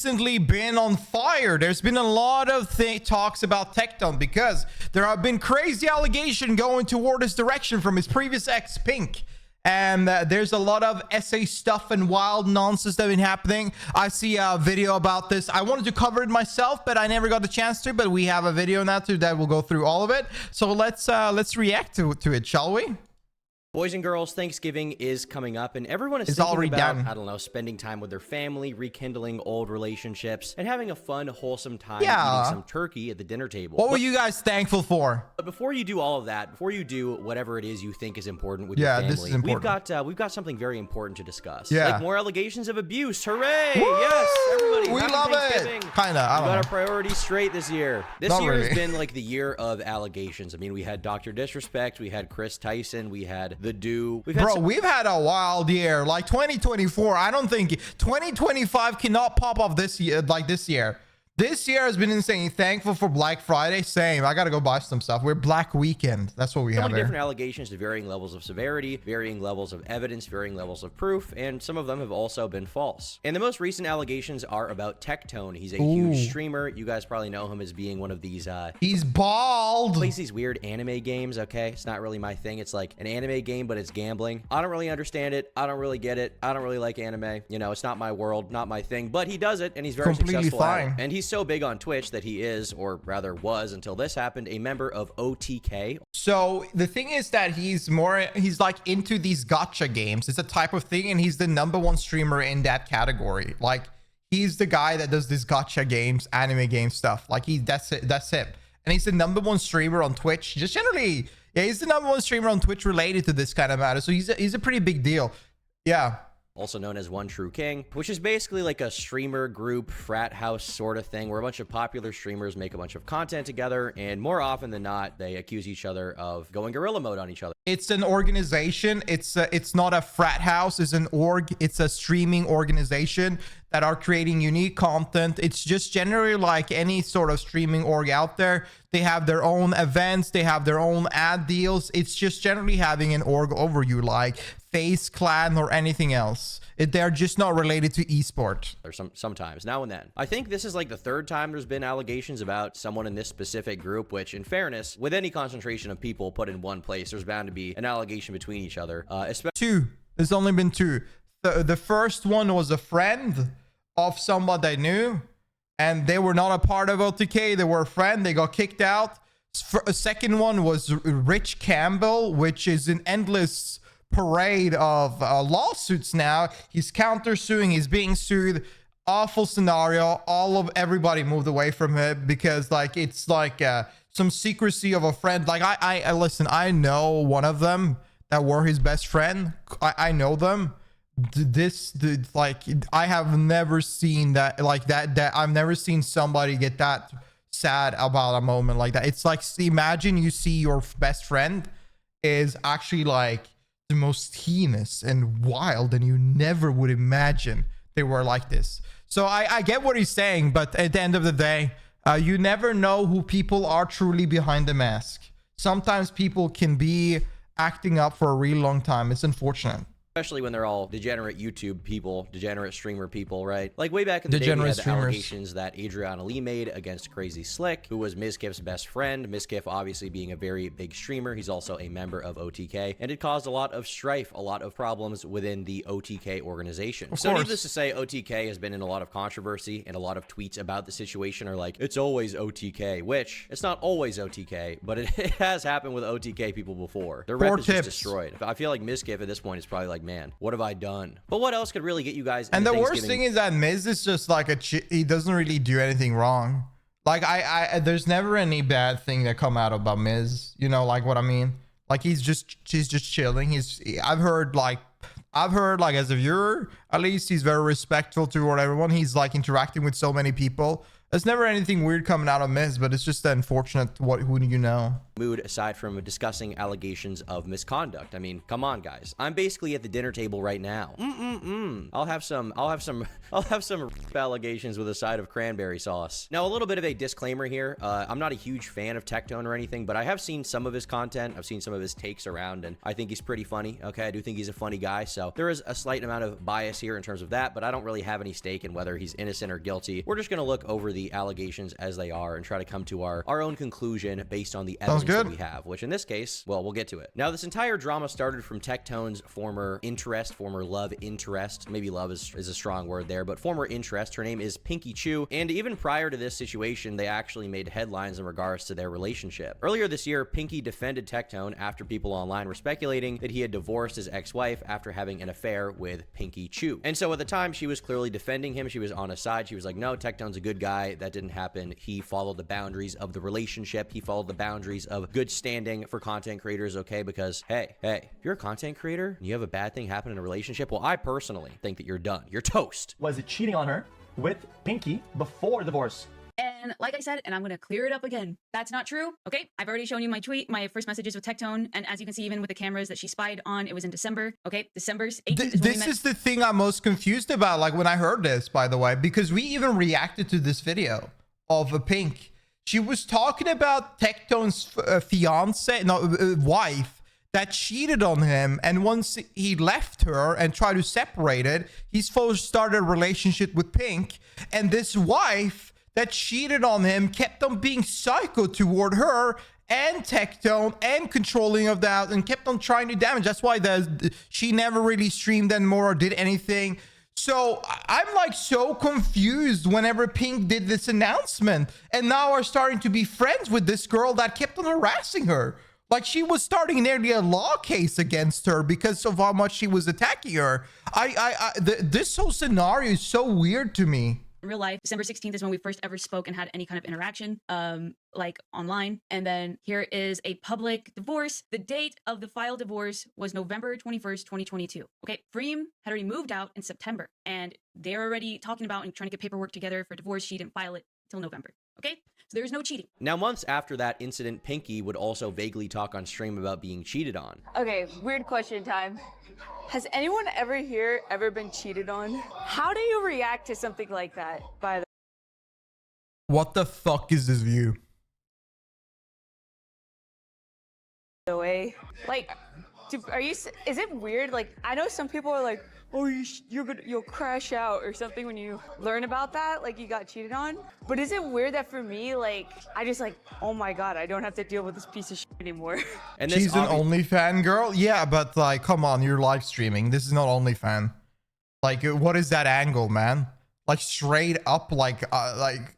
recently been on fire. There's been a lot of talks about Tectone because there have been crazy allegations going toward this direction from his previous ex, Pink. And there's a lot of SA stuff and wild nonsense that has been happening. I see a video about this. I wanted to cover it myself, but I never got the chance to. But we have a video now too that will go through all of it. So let's react to it, shall we? Boys and girls, Thanksgiving is coming up, and everyone is It's thinking already about, done. I don't know, spending time with their family, rekindling old relationships, and having a fun, wholesome time Yeah. eating some turkey at the dinner table. What were you guys thankful for? But before you do all of that, before you do whatever it is you think is important with Yeah, your family, this is important. we've got something very important to discuss. Yeah. Like more allegations of abuse. Hooray! Woo! Yes, everybody. We Happy love Thanksgiving. it. Kinda. I We don't got our know. priorities straight this year. This Not year really. has been like the year of allegations. I mean, we had Dr. Disrespect, we had Chris Tyson, we had The Do. We've had Bro, some- we've had a wild year. Like 2024, I don't think 2025 cannot pop off this year like this year. This year has been insane. Thankful for Black Friday. Same. I gotta go buy some stuff. We're Black Weekend. That's what we so have many here. different allegations to varying levels of severity, varying levels of evidence, varying levels of proof, and some of them have also been false. And the most recent allegations are about Tectone. He's a huge streamer. You guys probably know him as being one of these He's bald. plays these weird anime games. Okay, it's not really my thing. It's like an anime game, but it's gambling. I don't really understand it. I don't really get it. I don't really like anime. You know, it's not my world, not my thing. But he does it, and he's very Completely successful at it. fine. And he's so big on Twitch that he is, or rather was until this happened, a member of OTK. So the thing is that he's like into these gotcha games. It's a type of thing, and he's the #1 streamer in that category. Like he's the guy that does this gotcha games, anime game stuff. Like that's it. And he's the #1 streamer on Twitch. Just generally, yeah, he's the #1 streamer on Twitch related to this kind of matter. So he's a pretty big deal. Yeah. Also known as One True King, which is basically like a streamer group, frat house sort of thing, where a bunch of popular streamers make a bunch of content together, and more often than not, they accuse each other of going guerrilla mode on each other. It's an organization. It's not a frat house. It's an org. It's a streaming organization that are creating unique content. It's just generally like any sort of streaming org out there. They have their own events. They have their own ad deals. It's just generally having an org over you, like Face Clan or anything else. They're just not related to esport. Or sometimes, now and then. I think this is like the third time there's been allegations about someone in this specific group, which in fairness, with any concentration of people put in one place, there's bound to be an allegation between each other. Especially Two. There's only been two. The first one was a friend of someone they knew, and they were not a part of OTK. They were a friend. They got kicked out. A second one was Rich Campbell, which is an endless parade of lawsuits now. He's countersuing. He's being sued. Awful scenario. Everybody moved away from it because like it's like some secrecy of a friend. Like I listen. I know one of them that were his best friend. I know them. Like I have never seen that like that I've never seen somebody get that sad about a moment like that. It's like, imagine you see your best friend is actually like the most heinous and wild, and you never would imagine they were like this. So I get what he's saying, but at the end of the day, you never know who people are truly behind the mask. Sometimes people can be acting up for a really long time. It's unfortunate. Especially when they're all degenerate YouTube people, degenerate streamer people, right? Like way back in the day, we Degenerate had the streamers. allegations that Adriana Lee made against Crazy Slick, who was Mizkif's best friend. Mizkif obviously being a very big streamer. He's also a member of OTK, and it caused a lot of strife, a lot of problems within the OTK organization. So course. needless to say, OTK has been in a lot of controversy, and a lot of tweets about the situation are like, it's always OTK, which it's not always OTK, but it has happened with OTK people before. Their rep is just destroyed. I feel like Mizkif at this point is probably like, man, what have I done? But what else could really get you guys into And the worst Thanksgiving? thing is that Miz is just like he doesn't really do anything wrong. Like there's never any bad thing that come out about Miz. You know, like what I mean? Like she's just chilling. I've heard like as a viewer, at least he's very respectful toward everyone. He's like interacting with so many people. There's never anything weird coming out of Miz, but it's just unfortunate who do you know. Mood aside from discussing allegations of misconduct. I mean, come on, guys. I'm basically at the dinner table right now. I'll have some allegations with a side of cranberry sauce. Now, a little bit of a disclaimer here. I'm not a huge fan of Tectone or anything, but I have seen some of his content. I've seen some of his takes around, and I think he's pretty funny. Okay, I do think he's a funny guy. So there is a slight amount of bias here in terms of that, but I don't really have any stake in whether he's innocent or guilty. We're just going to look over the allegations as they are and try to come to our own conclusion based on the evidence that we have, which in this case, well, we'll get to it. Now, this entire drama started from Tectone's former love interest. Maybe love is a strong word there, but former interest. Her name is Pinky Chu. And even prior to this situation, they actually made headlines in regards to their relationship. Earlier this year, Pinky defended Tectone after people online were speculating that he had divorced his ex-wife after having an affair with Pinky Chu. And so at the time, she was clearly defending him. She was on his side. She was like, no, Tectone's a good guy. That didn't happen. He followed the boundaries of the relationship. He followed the boundaries of good standing for content creators, okay? Because, hey, if you're a content creator and you have a bad thing happen in a relationship, well, I personally think that you're done. You're toast. Was it cheating on her with Pinky before divorce? And like I said, and I'm going to clear it up again, that's not true. Okay, I've already shown you my first messages with Tectone, and as you can see, even with the cameras that she spied on, it was in December. Okay, December 18th. This is the thing I'm most confused about, like when I heard this, by the way, because we even reacted to this video of a Pink. She was talking about Tectone's wife that cheated on him, and once he left her and tried to separate it, he's first started a relationship with Pink, and this wife that cheated on him kept on being psycho toward her and Tectone and controlling of that, and kept on trying to damage. That's why she never really streamed anymore or did anything. So I'm like so confused whenever Pink did this announcement, and now are starting to be friends with this girl that kept on harassing her. Like she was starting nearly a law case against her because of how much she was attacking her. This whole scenario is so weird to me. In real life, December 16th is when we first ever spoke and had any kind of interaction, like online. And then here is a public divorce. The date of the filed divorce was November 21st, 2022. Okay, Freem had already moved out in September, and they're already talking about and trying to get paperwork together for divorce. She didn't file it till November. Okay, so there was no cheating. Now, months after that incident, Pinky would also vaguely talk on stream about being cheated on. Okay, weird question time. Has anyone ever been cheated on? How do you react to something like that, by What the fuck is this view? the way? Like, is it weird? Like, I know some people are like, oh, you'll crash out or something when you learn about that, like you got cheated on. But is it weird that for me, like, I just like, oh my God, I don't have to deal with this piece of shit anymore. And she's an OnlyFan girl? Yeah, but like, come on, you're live streaming. This is not OnlyFan. Like, what is that angle, man? Like straight up, like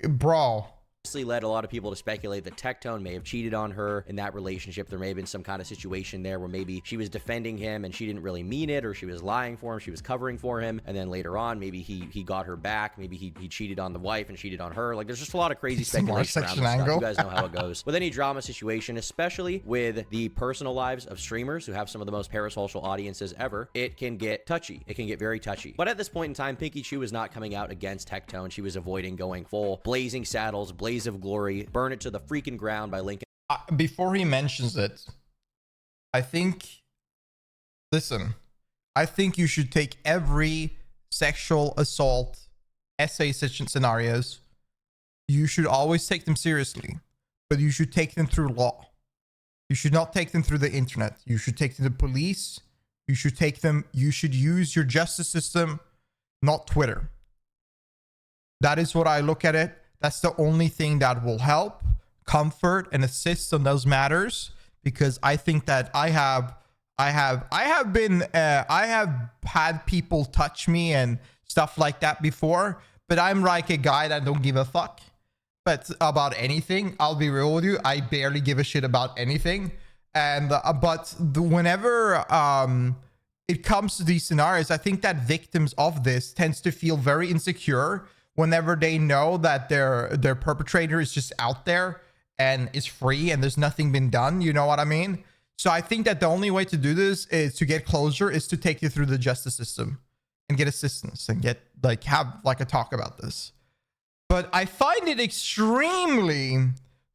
bro. Led a lot of people to speculate that Tectone may have cheated on her in that relationship. There may have been some kind of situation there where maybe she was defending him and she didn't really mean it, or she was lying for him, she was covering for him, and then later on maybe he got her back, maybe he cheated on the wife and cheated on her. Like, there's just a lot of crazy speculation around this stuff. You guys know how it goes with any drama situation, especially with the personal lives of streamers who have some of the most parasocial audiences ever. It can get touchy. It can get very touchy. But at this point in time, Pinky Chu was not coming out against Tectone. She was avoiding going full blazing saddles, blaze of glory, burn it to the freaking ground by Lincoln. Before he mentions it, I think you should take every sexual assault essay scenarios. You should always take them seriously, but you should take them through law. You should not take them through the internet. You should take them to the police. You should use your justice system, not Twitter. That is what I look at it. That's the only thing that will help, comfort, and assist on those matters, because I think that I have had people touch me and stuff like that before, but I'm like a guy that don't give a fuck. But about anything, I'll be real with you, I barely give a shit about anything. And whenever it comes to these scenarios, I think that victims of this tends to feel very insecure whenever they know that their perpetrator is just out there and is free and there's nothing been done. You know what I mean? So I think that the only way to do this is to get closure, is to take you through the justice system and get assistance and have a talk about this. But I find it extremely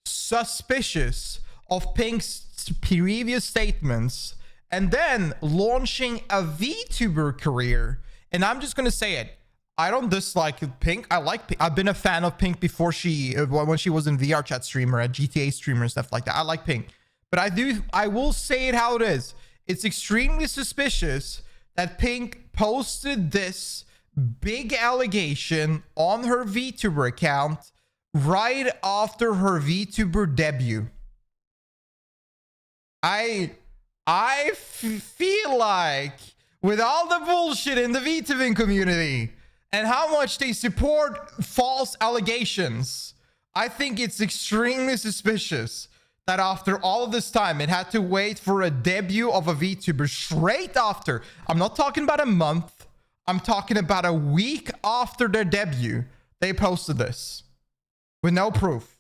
suspicious of Pink's previous statements and then launching a VTuber career. And I'm just going to say it. I don't dislike Pink. I like Pink. I've been a fan of Pink before when she was in VR chat streamer, a GTA streamer and stuff like that. I like Pink. But I will say it how it is. It's extremely suspicious that Pink posted this big allegation on her VTuber account right after her VTuber debut. I feel like with all the bullshit in the VTubing community and how much they support false allegations, I think it's extremely suspicious that after all of this time, it had to wait for a debut of a VTuber straight after. I'm not talking about a month. I'm talking about a week after their debut. They posted this with no proof.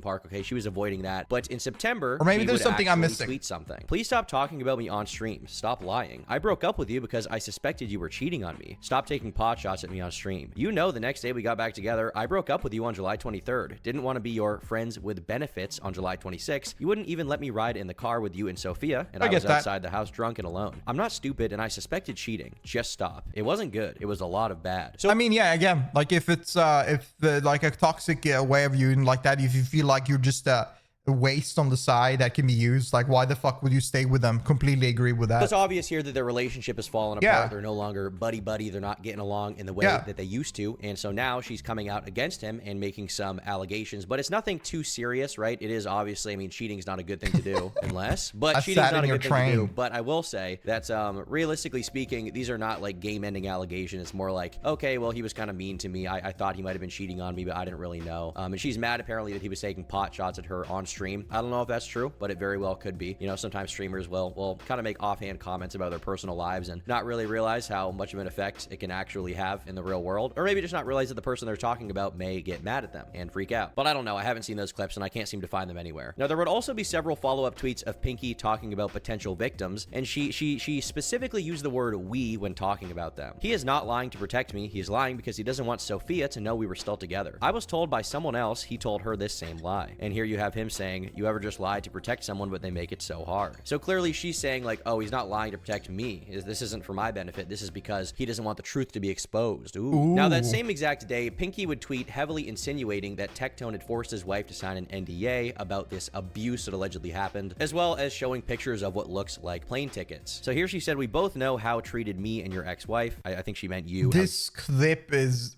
Park. Okay, she was avoiding that, but in September, or maybe she there's would something I'm actually missing. Tweet something. Please stop talking about me on stream. Stop lying. I broke up with you because I suspected you were cheating on me. Stop taking pot shots at me on stream. You know, the next day we got back together, I broke up with you on July 23rd. Didn't want to be your friends with benefits on July 26th. You wouldn't even let me ride in the car with you and Sophia, and I was outside the house drunk and alone. I'm not stupid, and I suspected cheating. Just stop. It wasn't good. It was a lot of bad. So I mean, yeah, again, like if it's like a toxic way of viewing like that, if you feel like you're just a waste on the side that can be used, like why the fuck would you stay with them? Completely agree with that. It's obvious here that their relationship has fallen apart. They're no longer buddy-buddy. They're not getting along in the way that they used to. And so now she's coming out against him and making some allegations. But it's nothing too serious, right? It is obviously, I mean, cheating is not a good thing to do unless, but cheating's not a good thing to do. But I will say that realistically speaking, these are not like game-ending allegations. It's more like, okay, well, he was kind of mean to me. I thought he might have been cheating on me, but I didn't really know. And she's mad apparently that he was taking pot shots at her on stream. I don't know if that's true, but it very well could be. You know, sometimes streamers will kind of make offhand comments about their personal lives and not really realize how much of an effect it can actually have in the real world, or maybe just not realize that the person they're talking about may get mad at them and freak out. But I don't know. I haven't seen those clips and I can't seem to find them anywhere. Now, there would also be several follow-up tweets of Pinky talking about potential victims, and she specifically used the word we when talking about them. He is not lying to protect me. He is lying because he doesn't want Sophia to know we were still together. I was told by someone else he told her this same lie. And here you have him saying, you ever just lie to protect someone, but they make it so hard. So clearly she's saying like, oh, he's not lying to protect me. This isn't for my benefit. This is because he doesn't want the truth to be exposed. Ooh. Now, that same exact day, Pinky would tweet heavily insinuating that Tectone had forced his wife to sign an NDA about this abuse that allegedly happened, as well as showing pictures of what looks like plane tickets. So here she said, we both know how treated me and your ex-wife. I think she meant you. This clip is...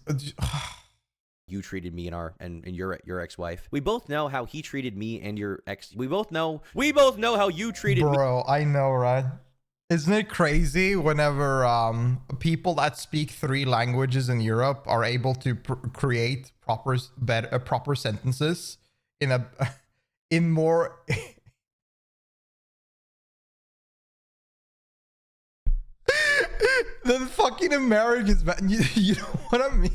You treated me and your ex-wife. We both know how he treated me and your ex. We both know how you treated me. Bro, I know, right? Isn't it crazy whenever people that speak 3 languages in Europe are able to create proper sentences in more than fucking Americans, man. You know what I mean?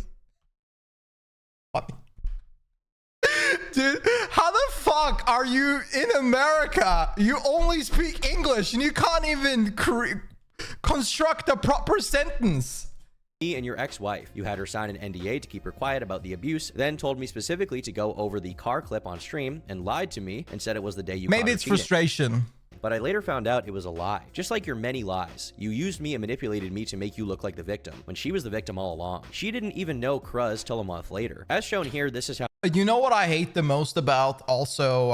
Dude, how the fuck are you in America? You only speak English and you can't even construct a proper sentence. Me and your ex-wife. You had her sign an NDA to keep her quiet about the abuse, then told me specifically to go over the car clip on stream and lied to me and said it was the day you Maybe it's frustration. But I later found out it was a lie. Just like your many lies. You used me and manipulated me to make you look like the victim, when she was the victim all along. She didn't even know Cruz till a month later. As shown here, this is how... You know what I hate the most about also,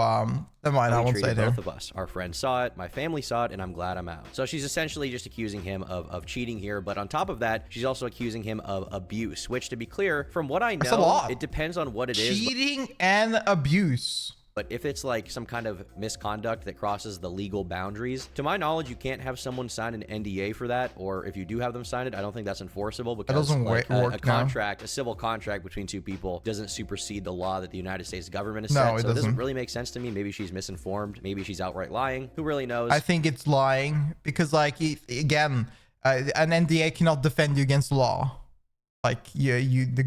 never mind, I won't say there. Both of us. Our friends saw it, my family saw it, and I'm glad I'm out. So she's essentially just accusing him of cheating here, but on top of that, she's also accusing him of abuse, which, to be clear, from what I know, that's a lot. It depends on what it is. Cheating and abuse. But if it's like some kind of misconduct that crosses the legal boundaries, to my knowledge, you can't have someone sign an NDA for that. Or if you do have them sign it, I don't think that's enforceable because doesn't like, work a contract, a civil contract between 2 people doesn't supersede the law that the United States government has set. So it doesn't really make sense to me. Maybe she's misinformed. Maybe she's outright lying. Who really knows? I think it's lying because, like, again, an NDA cannot defend you against the law. Like, the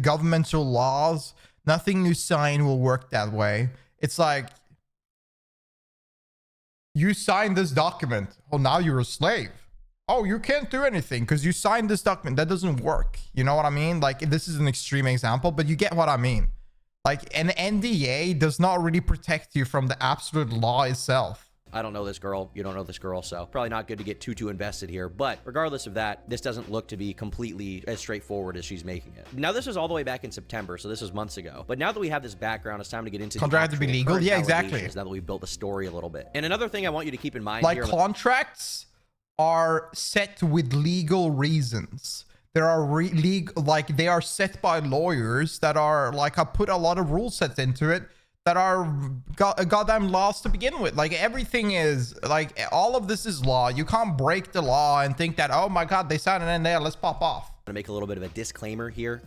governmental laws, nothing you sign will work that way. It's like, you signed this document. Oh, now you're a slave. Oh, you can't do anything because you signed this document. That doesn't work. You know what I mean? Like, this is an extreme example, but you get what I mean. Like, an NDA does not really protect you from the absolute law itself. I don't know this girl. You don't know this girl. So probably not good to get too invested here. But regardless of that, this doesn't look to be completely as straightforward as she's making it. Now, this was all the way back in September. So this was months ago. But now that we have this background, it's time to get into contract to be legal. Yeah, exactly. Now that we've built the story a little bit. And another thing I want you to keep in mind like here, contracts are set with legal reasons. There are like they are set by lawyers that are like, I put a lot of rule sets into it that are goddamn laws to begin with. Like everything is like, all of this is law. You can't break the law and think that, oh my God, they signed an NDA, let's pop off. To make a little bit of a disclaimer here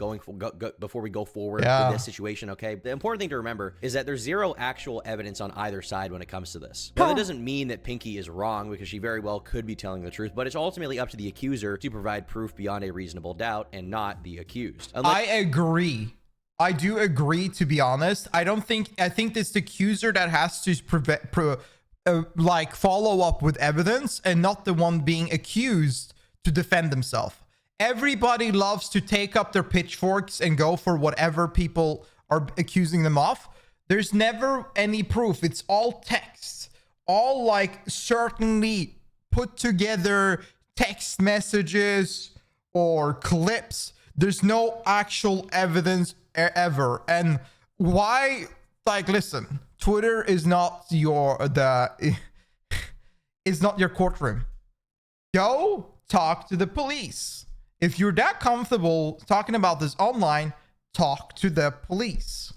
before we go forward with this situation, okay? The important thing to remember is that there's zero actual evidence on either side when it comes to this. Now, that doesn't mean that Pinky is wrong, because she very well could be telling the truth, but it's ultimately up to the accuser to provide proof beyond a reasonable doubt and not the accused. I agree. I do agree, to be honest. I think it's the accuser that has to like follow up with evidence, and not the one being accused to defend himself. Everybody loves to take up their pitchforks and go for whatever people are accusing them of. There's never any proof. It's all text, all like certainly put together text messages or clips. There's no actual evidence ever. And why? Like, listen, Twitter is not is not your courtroom. Go talk to the police. If you're that comfortable talking about this online, talk to the police.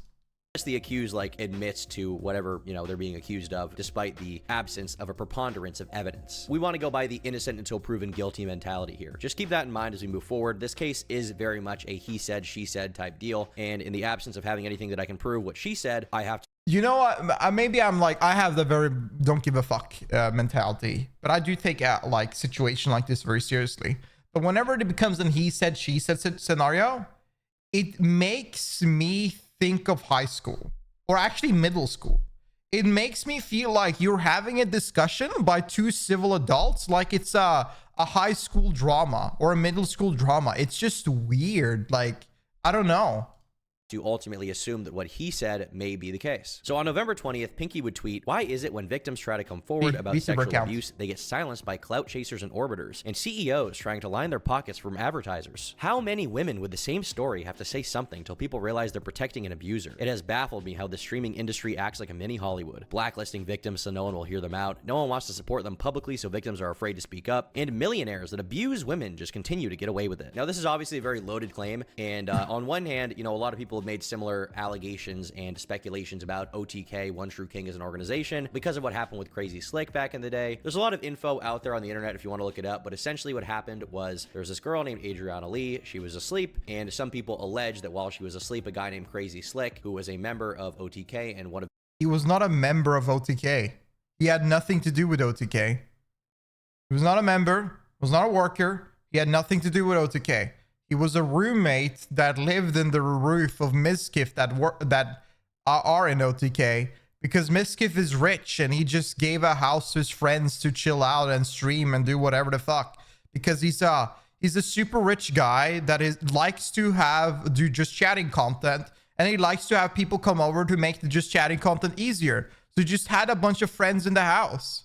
The accused like admits to whatever, you know, they're being accused of, despite the absence of a preponderance of evidence. We want to go by the innocent until proven guilty mentality here. Just keep that in mind as we move forward. This case is very much a he said, she said type deal. And in the absence of having anything that I can prove what she said, I have to. You know what? Maybe I'm like, I have the very don't give a fuck mentality, but I do take a like situation like this very seriously. But whenever it becomes an he said, she said scenario, it makes me think of high school, or actually middle school. It makes me feel like you're having a discussion by two civil adults, like it's a high school drama or a middle school drama. It's just weird. Like, I don't know. To ultimately assume that what he said may be the case. So on November 20th, Pinky would tweet, "Why is it when victims try to come forward about sexual abuse, they get silenced by clout chasers and orbiters, and CEOs trying to line their pockets from advertisers? How many women with the same story have to say something till people realize they're protecting an abuser? It has baffled me how the streaming industry acts like a mini Hollywood, blacklisting victims so no one will hear them out, no one wants to support them publicly so victims are afraid to speak up, and millionaires that abuse women just continue to get away with it." Now, this is obviously a very loaded claim, and on one hand, you know, a lot of people have made similar allegations and speculations about OTK, One True King, as an organization because of what happened with Crazy Slick back in the day. There's a lot of info out there on the internet if you want to look it up, but essentially what happened was there was this girl named Adriana Lee. She was asleep, and some people allege that while she was asleep, a guy named Crazy Slick, who was a member of OTK and one of... He was not a member of OTK. He had nothing to do with OTK. He was not a member, was not a worker. He had nothing to do with OTK. He was a roommate that lived in the roof of Miskiff that are in OTK, because Miskiff is rich and he just gave a house to his friends to chill out and stream and do whatever the fuck, because he's a super rich guy that likes to do just chatting content, and he likes to have people come over to make the just chatting content easier. So he just had a bunch of friends in the house.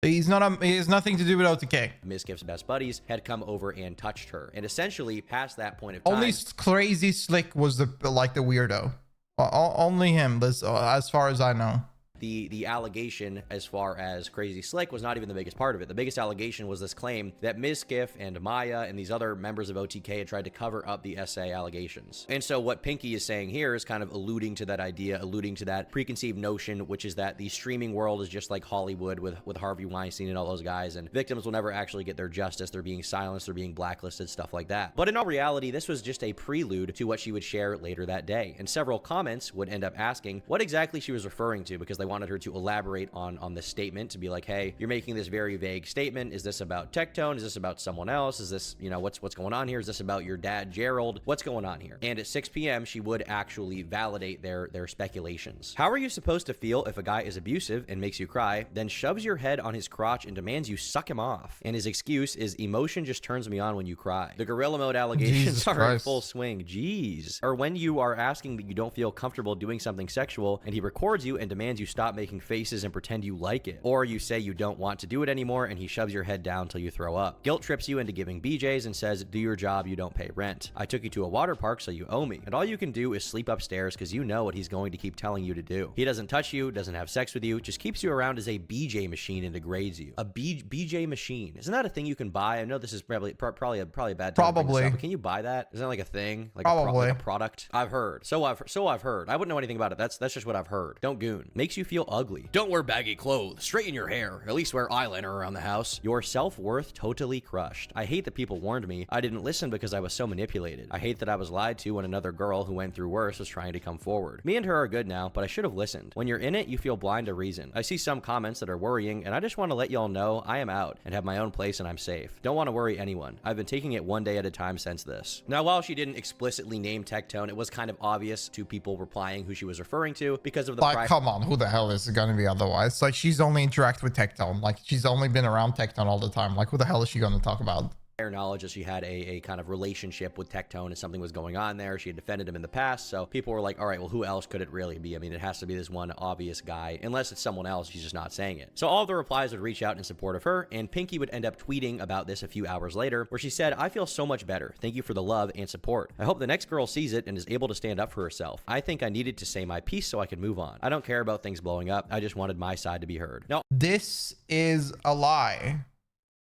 He has nothing to do with OTK. Miskiff's best buddies had come over and touched her, and essentially past that point of time, only Crazy Slick was the weirdo. Only him, as far as I know. The allegation as far as Crazy Slick was not even the biggest part of it. The biggest allegation was this claim that Miskiff and Maya and these other members of OTK had tried to cover up the SA allegations. And so what Pinky is saying here is kind of alluding to that idea, alluding to that preconceived notion, which is that the streaming world is just like Hollywood with Harvey Weinstein and all those guys, and victims will never actually get their justice. They're being silenced, they're being blacklisted, stuff like that. But in all reality, this was just a prelude to what she would share later that day. And several comments would end up asking what exactly she was referring to, because they wanted her to elaborate on this statement, to be like, hey, you're making this very vague statement. Is this about Tectone? Is this about someone else? Is this, you know, what's going on here? Is this about your dad, Gerald? What's going on here? And at 6 p.m., she would actually validate their speculations. How are you supposed to feel if a guy is abusive and makes you cry, then shoves your head on his crotch and demands you suck him off? And his excuse is, emotion just turns me on when you cry. The gorilla mode allegations are in full swing. Jeez. Or when you are asking that you don't feel comfortable doing something sexual and he records you and demands you stop stop making faces and pretend you like it. Or you say you don't want to do it anymore and he shoves your head down till you throw up. Guilt trips you into giving BJs and says, do your job, you don't pay rent. I took you to a water park, so you owe me. And all you can do is sleep upstairs because you know what he's going to keep telling you to do. He doesn't touch you, doesn't have sex with you, just keeps you around as a BJ machine and degrades you. A BJ machine. Isn't that a thing you can buy? I know this is probably a bad time to bring this up, but can you buy that? Isn't that like a thing? Like like a product? I've heard. So I've heard. I wouldn't know anything about it. That's just what I've heard. Don't goon. Makes you feel ugly. Don't wear baggy clothes. Straighten your hair. At least wear eyeliner around the house. Your self-worth totally crushed. I hate that people warned me. I didn't listen because I was so manipulated. I hate that I was lied to when another girl who went through worse was trying to come forward. Me and her are good now, but I should have listened. When you're in it, you feel blind to reason. I see some comments that are worrying, and I just want to let y'all know I am out and have my own place and I'm safe. Don't want to worry anyone. I've been taking it one day at a time since this. Now, while she didn't explicitly name Tectone, it was kind of obvious to people replying who she was referring to because of the come on, who the hell is it gonna be otherwise? Like, she's only interacted with Tectone. Like, she's only been around Tectone all the time. Like, who the hell is she gonna talk about? knowledge that she had a kind of relationship with Tectone and something was going on there. She had defended him in the past, so people were like, all right, well, who else could it really be? I mean, it has to be this one obvious guy. Unless it's someone else, she's just not saying it. So all of the replies would reach out in support of her, and Pinky would end up tweeting about this a few hours later, where she said, I feel so much better. Thank you for the love and support. I hope the next girl sees it and is able to stand up for herself. I think I needed to say my piece so I could move on. I don't care about things blowing up. I just wanted my side to be heard. Now, this is a lie.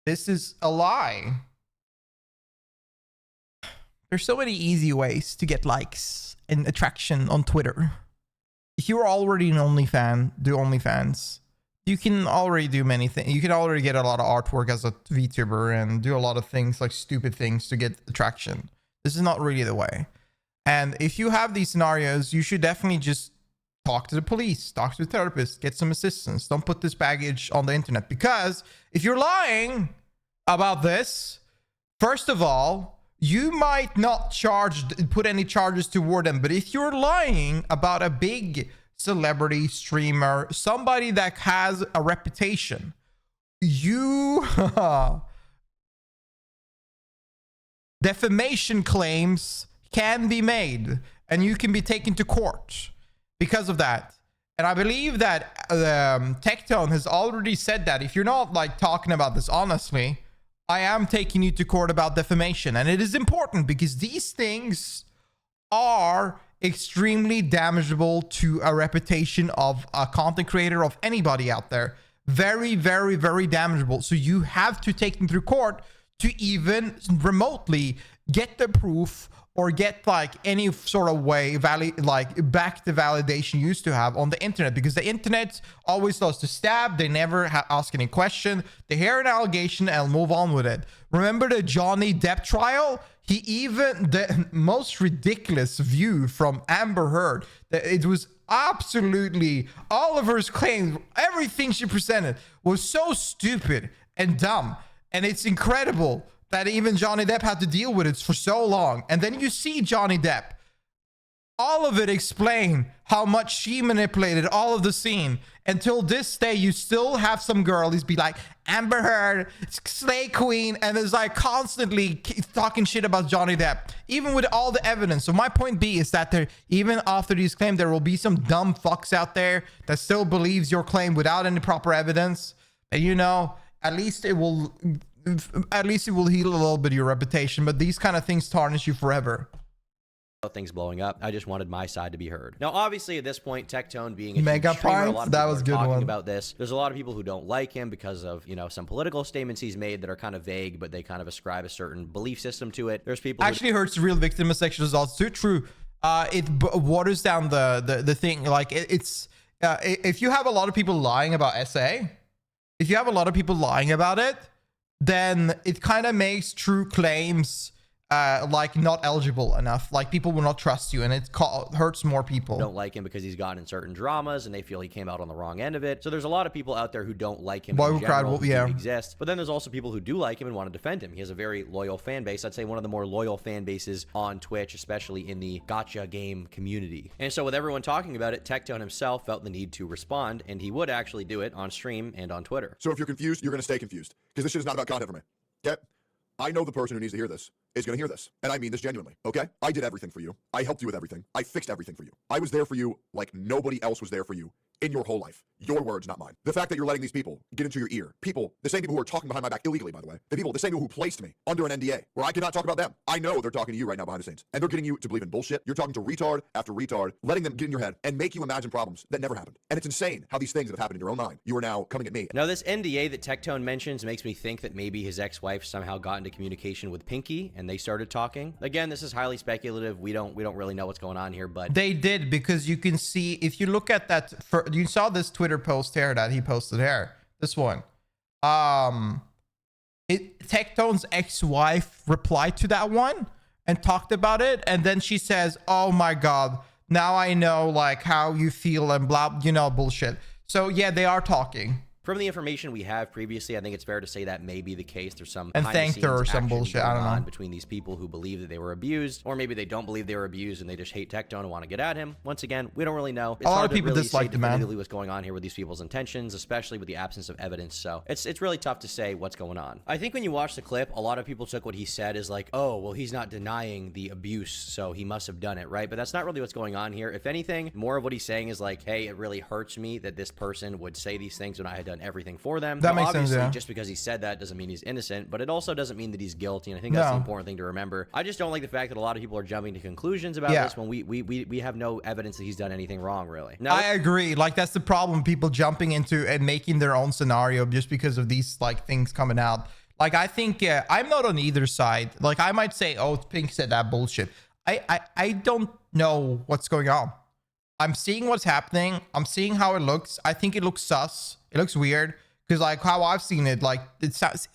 This is a lie. There's so many easy ways to get likes and attraction on Twitter. If you're already an OnlyFan, do OnlyFans. You can already do many things. You can already get a lot of artwork as a VTuber and do a lot of things, like stupid things, to get attraction. This is not really the way. And if you have these scenarios, you should definitely just talk to the police, talk to a therapist, get some assistance. Don't put this baggage on the internet, because if you're lying about this, first of all, you might not put any charges toward them. But if you're lying about a big celebrity, streamer, somebody that has a reputation, you defamation claims can be made and you can be taken to court because of that. And I believe that Tectone has already said that if you're not like talking about this honestly, I am taking you to court about defamation. And it is important because these things are extremely damageable to a reputation of a content creator, of anybody out there. Very, very, very damageable. So you have to take them through court to even remotely get the proof or get like any sort of way back the validation you used to have on the internet, because the internet always loves to stab. They never ask any question. They hear an allegation and move on with it. Remember the Johnny Depp trial? The most ridiculous view from Amber Heard, that it was absolutely Oliver's claims, everything she presented was so stupid and dumb. And it's incredible that even Johnny Depp had to deal with it for so long. And then you see Johnny Depp, all of it explain how much she manipulated all of the scene. Until this day, you still have some girlies be like, Amber Heard, slay queen, and is like constantly talking shit about Johnny Depp, even with all the evidence. So my point B is that even after these claims, there will be some dumb fucks out there that still believes your claim without any proper evidence. And you know, at least it will heal a little bit of your reputation, but these kind of things tarnish you forever. Things blowing up. I just wanted my side to be heard. Now, obviously, at this point, Tectone being a mega streamer, a lot of that people was are good talking one about this. There's a lot of people who don't like him because of, you know, some political statements he's made that are kind of vague, but they kind of ascribe a certain belief system to it. There's people actually hurts real victim of sexual assault. Too true. It waters down the thing. Like it's if you have a lot of people lying about SA, if you have a lot of people lying about it, then it kind of makes true claims like not eligible enough. Like people will not trust you, and it hurts more people. Don't like him because he's gotten in certain dramas and they feel he came out on the wrong end of it. So there's a lot of people out there who don't like him in general, who do exist. But then there's also people who do like him and want to defend him. He has a very loyal fan base. I'd say one of the more loyal fan bases on Twitch, especially in the gacha game community. And so with everyone talking about it, Tectone himself felt the need to respond, and he would actually do it on stream and on Twitter. So if you're confused, you're going to stay confused, because this shit is not about content for me. Okay? I know the person who needs to hear this is going to hear this. And I mean this genuinely, okay? I did everything for you. I helped you with everything. I fixed everything for you. I was there for you like nobody else was there for you in your whole life. Your words, not mine. The fact that you're letting these people get into your ear, people, the same people who are talking behind my back illegally, by the way, the same people who placed me under an NDA, where I cannot talk about them. I know they're talking to you right now behind the scenes, and they're getting you to believe in bullshit. You're talking to retard after retard, letting them get in your head and make you imagine problems that never happened. And it's insane how these things that have happened in your own mind, you are now coming at me. Now, this NDA that Tectone mentions makes me think that maybe his ex-wife somehow got into communication with Pinky and they started talking. Again, this is highly speculative. We don't really know what's going on here, but they did, because you can see, if you look at that, you saw this Twitter post here that he posted here, this one. Tectone's ex-wife replied to that one and talked about it, and then she says, oh my god, now I know like how you feel and blah, you know, bullshit. So yeah, they are talking. from the information we have previously, I think it's fair to say that may be the case. There's some and thanked her or some bullshit. I don't know. Between these people who believe that they were abused, or maybe they don't believe they were abused and they just hate Tectone and want to get at him. Once again, we don't really know. It's a lot hard of people to really dislike say the man. definitively what's going on here with these people's intentions, especially with the absence of evidence. So it's really tough to say what's going on. I think when you watch the clip, a lot of people took what he said as like, oh, well, he's not denying the abuse, so he must have done it, right? But that's not really what's going on here. If anything, more of what he's saying is like, hey, it really hurts me that this person would say these things when I had done everything for them. That makes obviously, sense, yeah. Just because he said that doesn't mean he's innocent, but it also doesn't mean that he's guilty. And I think that's the important thing to remember. I just don't like the fact that a lot of people are jumping to conclusions about this when we have no evidence that he's done anything wrong, really. No, I agree. Like, that's the problem. People jumping into and making their own scenario just because of these like things coming out. Like, I think I'm not on either side. Like, I might say, oh, Pink said that bullshit. I don't know what's going on. I'm seeing what's happening. I'm seeing how it looks. I think it looks sus. It looks weird. Because like how I've seen it, like it sounds,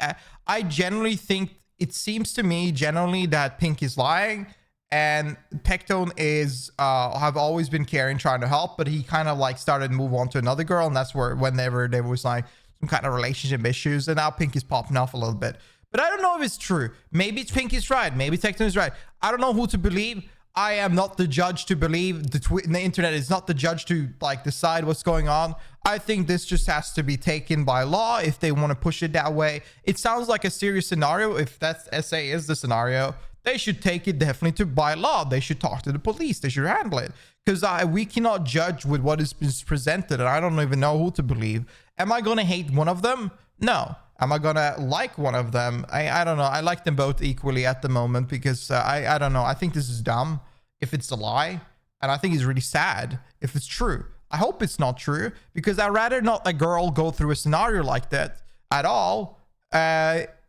I generally think, it seems to me generally that Pink is lying and Tectone is have always been caring, trying to help, but he kind of like started to move on to another girl, and that's where whenever there was like some kind of relationship issues, and now Pink is popping off a little bit. But I don't know if it's true. Maybe it's Pink is right. Maybe Tectone is right. I don't know who to believe. I am not the judge to believe. The internet is not the judge to like decide what's going on. I think this just has to be taken by law if they want to push it that way. It sounds like a serious scenario. If that's SA is the scenario, they should take it definitely by law. They should talk to the police. They should handle it, because we cannot judge with what is presented, and I don't even know who to believe. Am I gonna hate one of them? No. Am I gonna like one of them? I don't know. I like them both equally at the moment, because I don't know. I think this is dumb if it's a lie, and I think it's really sad if it's true. I hope it's not true, because I'd rather not a girl go through a scenario like that at all than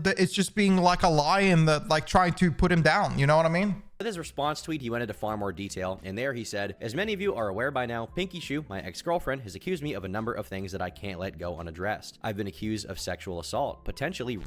it's just being like a lie and like trying to put him down. You know what I mean? With his response tweet, he went into far more detail, and there he said, as many of you are aware by now, Pinky Shoe, my ex-girlfriend, has accused me of a number of things that I can't let go unaddressed. I've been accused of sexual assault, potentially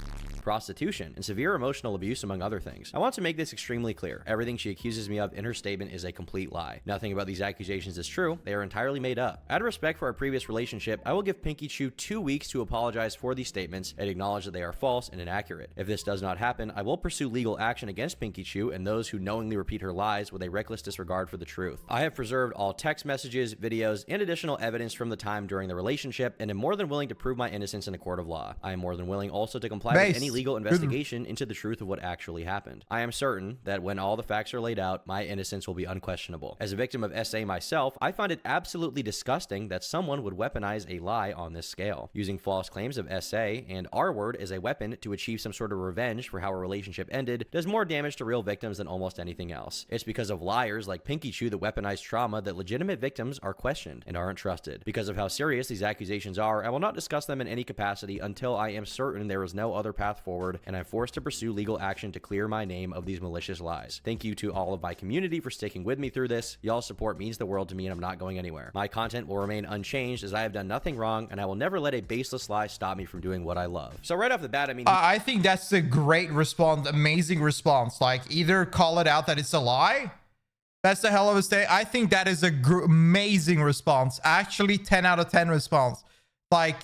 prostitution, and severe emotional abuse, among other things. I want to make this extremely clear. Everything she accuses me of in her statement is a complete lie. Nothing about these accusations is true. They are entirely made up. Out of respect for our previous relationship, I will give Pinky Shoe 2 weeks to apologize for these statements and acknowledge that they are false and inaccurate. If this does not happen, I will pursue legal action against Pinky Shoe and those who knowingly repeat her lies with a reckless disregard for the truth. I have preserved all text messages, videos, and additional evidence from the time during the relationship, and am more than willing to prove my innocence in a court of law. I am more than willing also to comply with any legal investigation into the truth of what actually happened. I am certain that when all the facts are laid out, my innocence will be unquestionable. As a victim of SA myself, I find it absolutely disgusting that someone would weaponize a lie on this scale, using false claims of SA and R word as a weapon to achieve some sort of revenge for how a relationship ended does more damage to real victims than almost anything else. It's because of liars like Pinky Shoe that weaponize trauma that legitimate victims are questioned and aren't trusted. Because of how serious these accusations are, I will not discuss them in any capacity until I am certain there is no other path forward and I'm forced to pursue legal action to clear my name of these malicious lies. Thank you to all of my community for sticking with me through this. Y'all's support means the world to me, and I'm not going anywhere. My content will remain unchanged as I have done nothing wrong, and I will never let a baseless lie stop me from doing what I love. So right off the bat, I mean, I think that's a great response, amazing response. Like, either call it out that it's a lie. That's a hell of a stay. I think that is a amazing response. Actually, 10 out of 10 response. Like,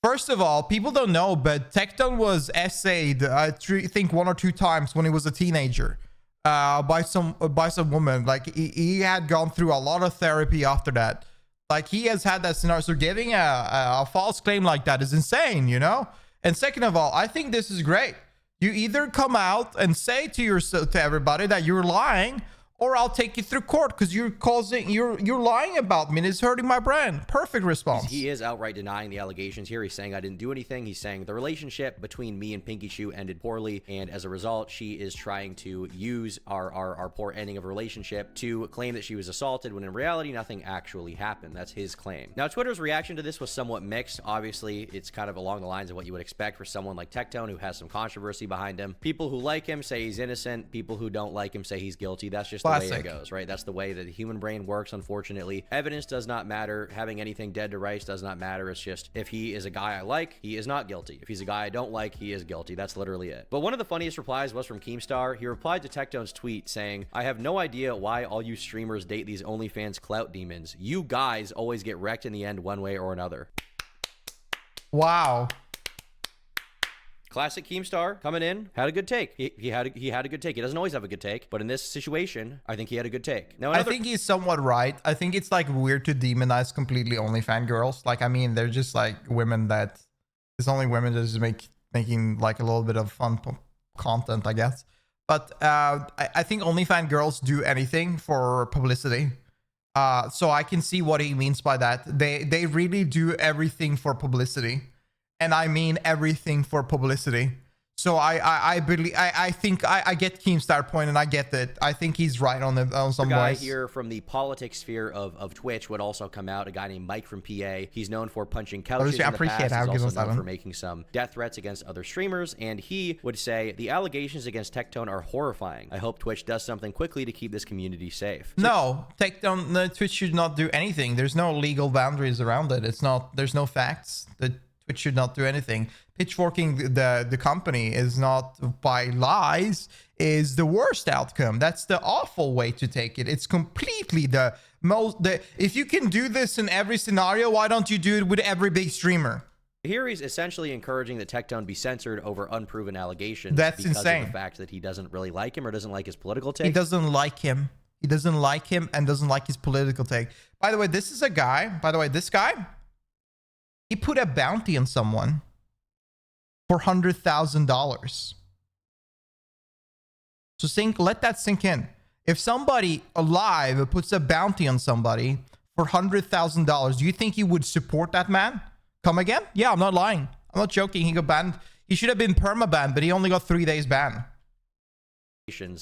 first of all, people don't know, but Tectone was essayed, I think 1 or 2 times when he was a teenager by some woman. Like, he had gone through a lot of therapy after that. Like, he has had that scenario. So giving a false claim like that is insane, you know? And second of all, I think this is great. You either come out and say to everybody that you're lying, or I'll take you through court because you're lying about me and it's hurting my brand. Perfect response. He is outright denying the allegations here. He's saying I didn't do anything. He's saying the relationship between me and Pinky Shoe ended poorly, and as a result, she is trying to use our poor ending of a relationship to claim that she was assaulted, when in reality, nothing actually happened. That's his claim. Now, Twitter's reaction to this was somewhat mixed. Obviously, it's kind of along the lines of what you would expect for someone like Tectone, who has some controversy behind him. People who like him say he's innocent. People who don't like him say he's guilty. That's just the way it goes, right? That's the way that the human brain works, unfortunately. Evidence does not matter. Having anything dead to rights does not matter. It's just, if he is a guy I like, he is not guilty. If he's a guy I don't like, he is guilty. That's literally it. But one of the funniest replies was from Keemstar. He replied to Tectone's tweet saying, I have no idea why all you streamers date these OnlyFans clout demons. You guys always get wrecked in the end one way or another. Wow. Classic Keemstar coming in, had a good take. He had a good take. He doesn't always have a good take, but in this situation, I think he had a good take. Now, I think he's somewhat right. I think it's like weird to demonize completely OnlyFans girls. Like, I mean, they're just like women that it's only women that just making like a little bit of fun content, I guess. But I think OnlyFans girls do anything for publicity. So I can see what he means by that. They really do everything for publicity. And I mean everything for publicity. So I think I get Keemstar's point, and I get that. I think he's right on some guy ways. Here from the politics sphere of Twitch would also come out. A guy named Mike from PA. He's known for punching couches in the past. He's also known for making some death threats against other streamers. And he would say the allegations against Tectone are horrifying. I hope Twitch does something quickly to keep this community safe. No, Twitch should not do anything. There's no legal boundaries around it. It's not. There's no facts. Twitch should not do anything. Pitchforking the company is not by lies, is the worst outcome. That's the awful way to take it. It's completely if you can do this in every scenario, why don't you do it with every big streamer? Here he's essentially encouraging that Tectone be censored over unproven allegations. That's because insane. Of the fact that he doesn't really like him or doesn't like his political take. He doesn't like him. He doesn't like him and doesn't like his political take. By the way, this is a guy. By the way, this guy, he put a bounty on someone for $100,000. So let that sink in. If somebody alive puts a bounty on somebody for $100,000, do you think you would support that man? Come again? Yeah, I'm not lying. I'm not joking. He got banned. He should have been perma-banned, but he only got 3 days ban.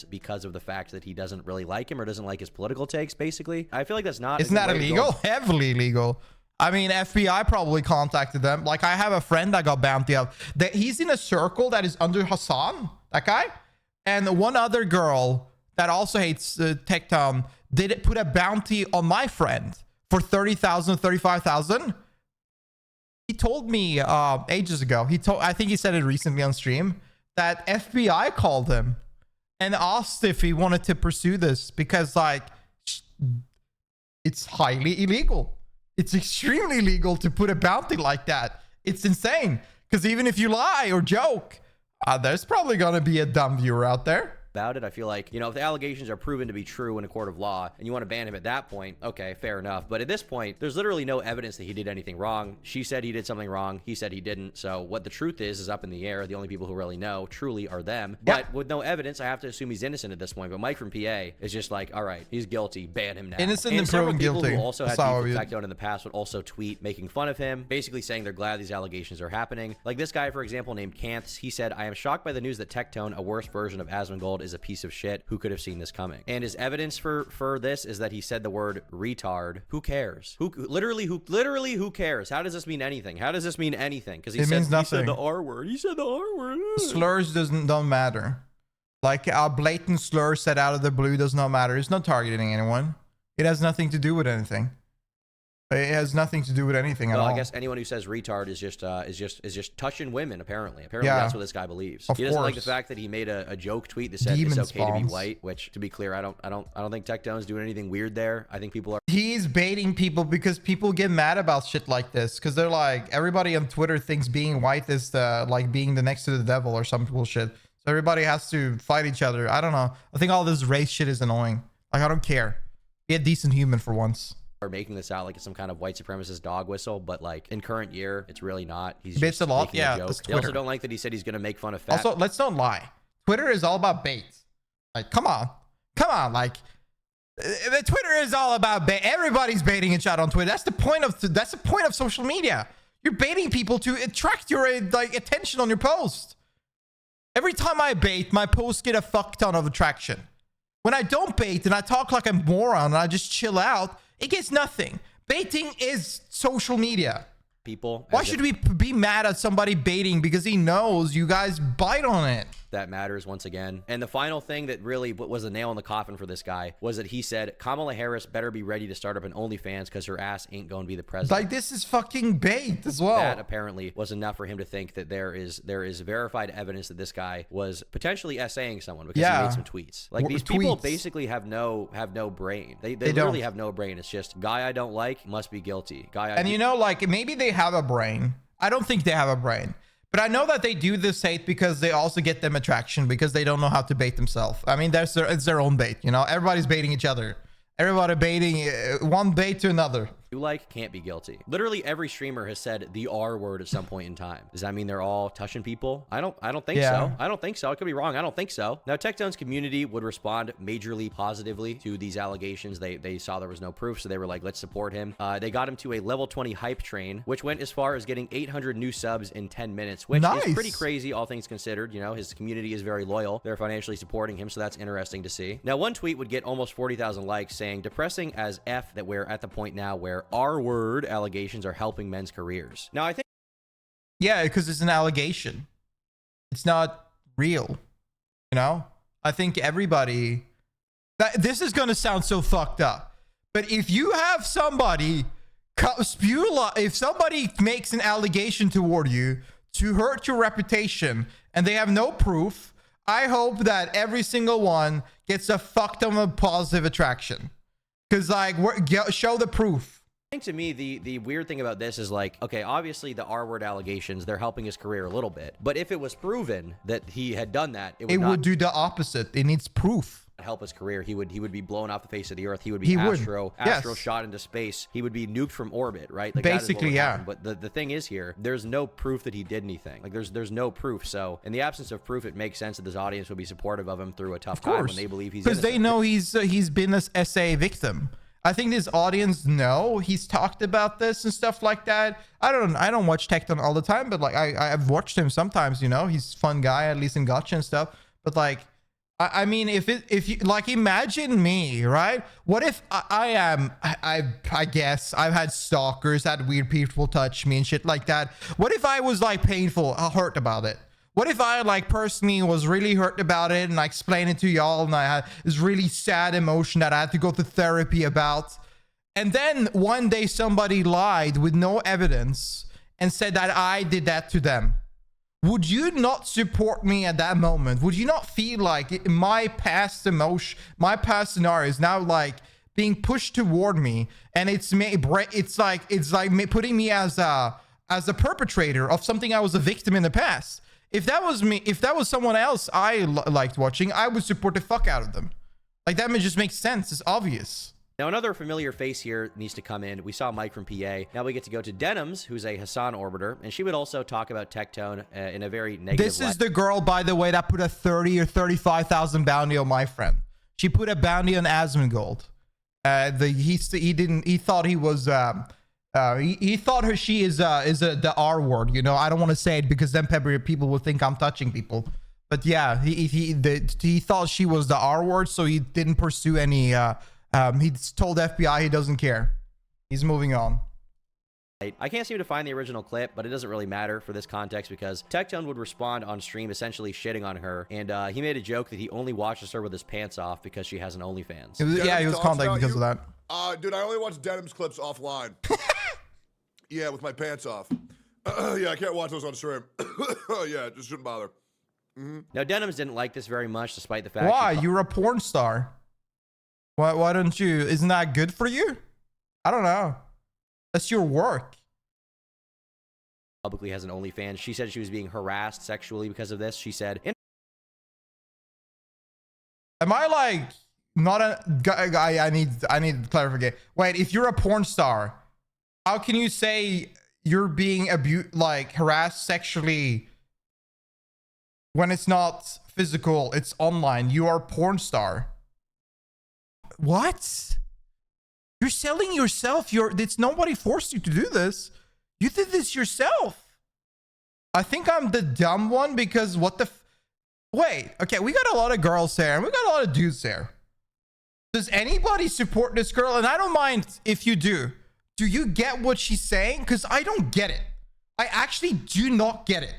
Because of the fact that he doesn't really like him or doesn't like his political takes, basically. I feel like that's not... Isn't that illegal? Heavily illegal. I mean, FBI probably contacted them. Like, I have a friend that got bounty out. He's in a circle that is under Hassan, that guy. And one other girl that also hates Tectone did put a bounty on my friend for $30,000, $35,000. He told me ages ago. I think he said it recently on stream that FBI called him and asked if he wanted to pursue this because, like, it's highly illegal. It's extremely illegal to put a bounty like that. It's insane. Because even if you lie or joke, there's probably going to be a dumb viewer out there. About it. I feel like, if the allegations are proven to be true in a court of law and you want to ban him at that point, okay, fair enough. But at this point, there's literally no evidence that he did anything wrong. She said he did something wrong. He said he didn't. So what the truth is up in the air. The only people who really know truly are them. Yep. But with no evidence, I have to assume he's innocent at this point. But Mike from PA is just like, all right, he's guilty. Ban him now. Innocent and proven guilty. Who also had Tectone in the past would also tweet making fun of him, basically saying they're glad these allegations are happening. Like this guy, for example, named Canths. He said, I am shocked by the news that Tectone, a worse version of Asmongold, is a piece of shit. Who could have seen this coming? And his evidence for this is that he said the word retard. Who cares? Who cares? How does this mean anything? How does this mean anything? Because he said the R word. He said the R word. Slurs don't matter. Like a blatant slur said out of the blue does not matter. It's not targeting anyone. It has nothing to do with anything. It has nothing to do with anything at all. I guess anyone who says retard is just touching women. Apparently, that's what this guy believes. He doesn't like the fact that he made a joke tweet that said it's okay to be white. Which, to be clear, I don't think Tectone's doing anything weird there. I think people are. He's baiting people because people get mad about shit like this because they're like, everybody on Twitter thinks being white is like being the next to the devil or some bullshit. So everybody has to fight each other. I don't know. I think all this race shit is annoying. Like, I don't care. Be a decent human for once. Are making this out like it's some kind of white supremacist dog whistle, but like in current year, it's really not. He's just a lot. making a joke. They also don't like that he said he's going to make fun of fat. Also, let's not lie. Twitter is all about bait. Like, come on. Like, Twitter is all about everybody's baiting each other on Twitter. That's the point of social media. You're baiting people to attract your attention on your post. Every time I bait, my posts get a fuck ton of attraction. When I don't bait and I talk like a moron and I just chill out, it gets nothing. Baiting is social media. People. Why should we be mad at somebody baiting because he knows you guys bite on it? That matters once again. And the final thing that really was a nail in the coffin for this guy was that he said Kamala Harris better be ready to start up an OnlyFans because her ass ain't going to be the president. Like, this is fucking bait as well. That apparently was enough for him to think that there is verified evidence that this guy was potentially essaying someone because he made some tweets. Like, these people basically have no brain. They literally have no brain. It's just guy I don't like must be guilty. And you know, like, maybe they have a brain. I don't think they have a brain. But I know that they do this hate because they also get them attraction because they don't know how to bait themselves. I mean, it's their own bait, you know? Everybody's baiting each other. Everybody baiting one bait to another. You like can't be guilty. Literally every streamer has said the R word at some point in time. Does that mean they're all touching people? I don't think so. I don't think so. I could be wrong. I don't think so. Now, Tectone's community would respond majorly positively to these allegations. They saw there was no proof, so they were like, let's support him. They got him to a level 20 hype train, which went as far as getting 800 new subs in 10 minutes, which is pretty crazy, all things considered. You know, his community is very loyal. They're financially supporting him, so that's interesting to see. Now, one tweet would get almost 40,000 likes saying, depressing as F that we're at the point now where R-word allegations are helping men's careers. Now, I think... Yeah, because it's an allegation. It's not real. You know? I think everybody... This is going to sound so fucked up. But if you have somebody... If somebody makes an allegation toward you to hurt your reputation and they have no proof, I hope that every single one gets a fuck ton of positive attraction. Because, like, show the proof. I think to me, the weird thing about this is like, okay, obviously the R-word allegations, they're helping his career a little bit. But if it was proven that he had done that, it would do the opposite. It needs proof. Help his career. He would be blown off the face of the earth. He would be astro shot into space. He would be nuked from orbit, right? Like, basically, yeah. But the thing is here, there's no proof that he did anything. Like, there's no proof. So in the absence of proof, it makes sense that this audience would be supportive of him through a tough time when they believe he's innocent. Because they know he's been a SA victim. I think this audience know he's talked about this and stuff like that. I don't watch Tectone all the time, but like I've watched him sometimes. You know, he's a fun guy, at least in Gotcha and stuff. But like, I mean, if you like, imagine me, right? What if I guess I've had stalkers, had weird people touch me and shit like that. What if I was like painful, hurt about it? What if I like personally was really hurt about it and I explained it to y'all and I had this really sad emotion that I had to go to therapy about, and then one day somebody lied with no evidence and said that I did that to them? Would you not support me at that moment? Would you not feel like my past emotion, my past scenario is now like being pushed toward me, and it's like putting me as a perpetrator of something I was a victim in the past? If that was me, if that was someone else I liked watching, I would support the fuck out of them. Like, that just makes sense. It's obvious. Now, another familiar face here needs to come in. We saw Mike from PA. Now we get to go to Denims, who's a Hassan orbiter, and she would also talk about Tectone in a very negative This is the girl, by the way, that put a 30 or 35,000 bounty on my friend. She put a bounty on Asmongold. He thought he was... he thought she is the R word, you know. I don't want to say it because then people will think I'm touching people. But yeah, he thought she was the R word, so he didn't pursue any. He told FBI he doesn't care. He's moving on. I can't seem to find the original clip, but it doesn't really matter for this context because Tectone would respond on stream essentially shitting on her, and he made a joke that he only watches her with his pants off because she has an OnlyFans. He was contacted because of that. Dude, I only watch Denim's clips offline. Yeah, with my pants off. Yeah, I can't watch those on stream. Yeah, just shouldn't bother. Now, Denims didn't like this very much, despite the fact... Why? You're a porn star. Why don't you... Isn't that good for you? I don't know. That's your work. Publicly has an OnlyFans. She said she was being harassed sexually because of this. She said... Am I like... Not a guy? I need clarification. Wait, if you're a porn star, how can you say you're being harassed sexually when it's not physical, it's online? You are a porn star. What? You're selling yourself. It's nobody forced you to do this. You did this yourself. I think I'm the dumb one because what the... Wait, okay, we got a lot of girls there and we got a lot of dudes there. Does anybody support this girl? And I don't mind if you do. Do you get what she's saying? Because I don't get it. I actually do not get it.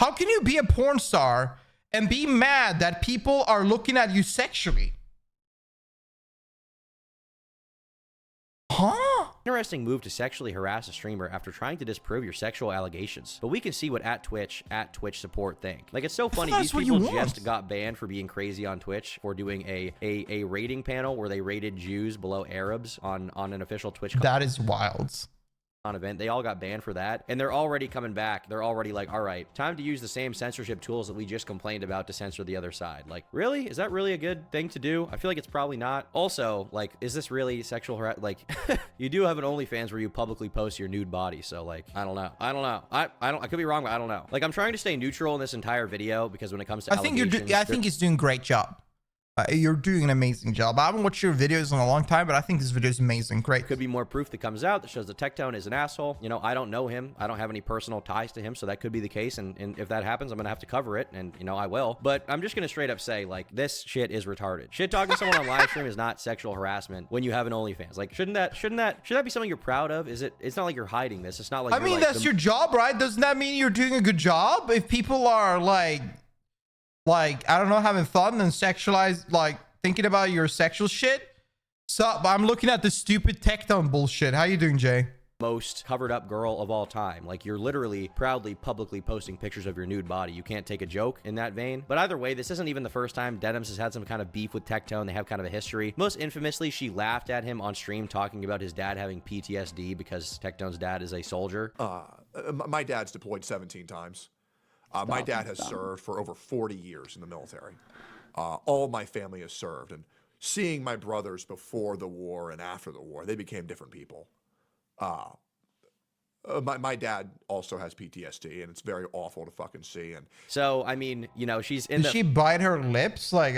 How can you be a porn star and be mad that people are looking at you sexually? Huh? Interesting move to sexually harass a streamer after trying to disprove your sexual allegations. But we can see what at Twitch support think. Like, it's so funny, these people just got banned for being crazy on Twitch for doing a rating panel where they rated Jews below Arabs on an official Twitch. That is wild. On event, they all got banned for that, and they're already coming back. They're already like, all right, time to use the same censorship tools that we just complained about to censor the other side. Like, really? Is that really a good thing to do? I feel like it's probably not. Also, like, is this really sexual harassment? Like, you do have an OnlyFans where you publicly post your nude body, so like, I don't know. I could be wrong, but I don't know. Like, I'm trying to stay neutral in this entire video because when it comes to allegations, I think he's doing a great job. You're doing an amazing job. I haven't watched your videos in a long time, but I think this video is amazing. Great. Could be more proof that comes out that shows that Tectone is an asshole. You know, I don't know him. I don't have any personal ties to him, so that could be the case. And if that happens, I'm going to have to cover it. And, you know, I will. But I'm just going to straight up say, like, this shit is retarded. Shit talking to someone on live stream is not sexual harassment when you have an OnlyFans. Like, should that be something you're proud of? It's not like you're hiding this. It's not like, I mean, that's your job, right? Doesn't that mean you're doing a good job? If people are like, I don't know, having fun and sexualized, like, thinking about your sexual shit. So I'm looking at the stupid Tectone bullshit. How you doing, Jay? Most covered up girl of all time. Like, you're literally proudly publicly posting pictures of your nude body. You can't take a joke in that vein. But either way, this isn't even the first time Denims has had some kind of beef with Tectone. They have kind of a history. Most infamously, she laughed at him on stream talking about his dad having PTSD because Tectone's dad is a soldier. My dad's deployed 17 times. My dad has served for over 40 years in the military. All my family has served, and seeing my brothers before the war and after the war, they became different people. My dad also has PTSD, and it's very awful to fucking see. And so, I mean, you know, she's in Did she bite her lips? Like,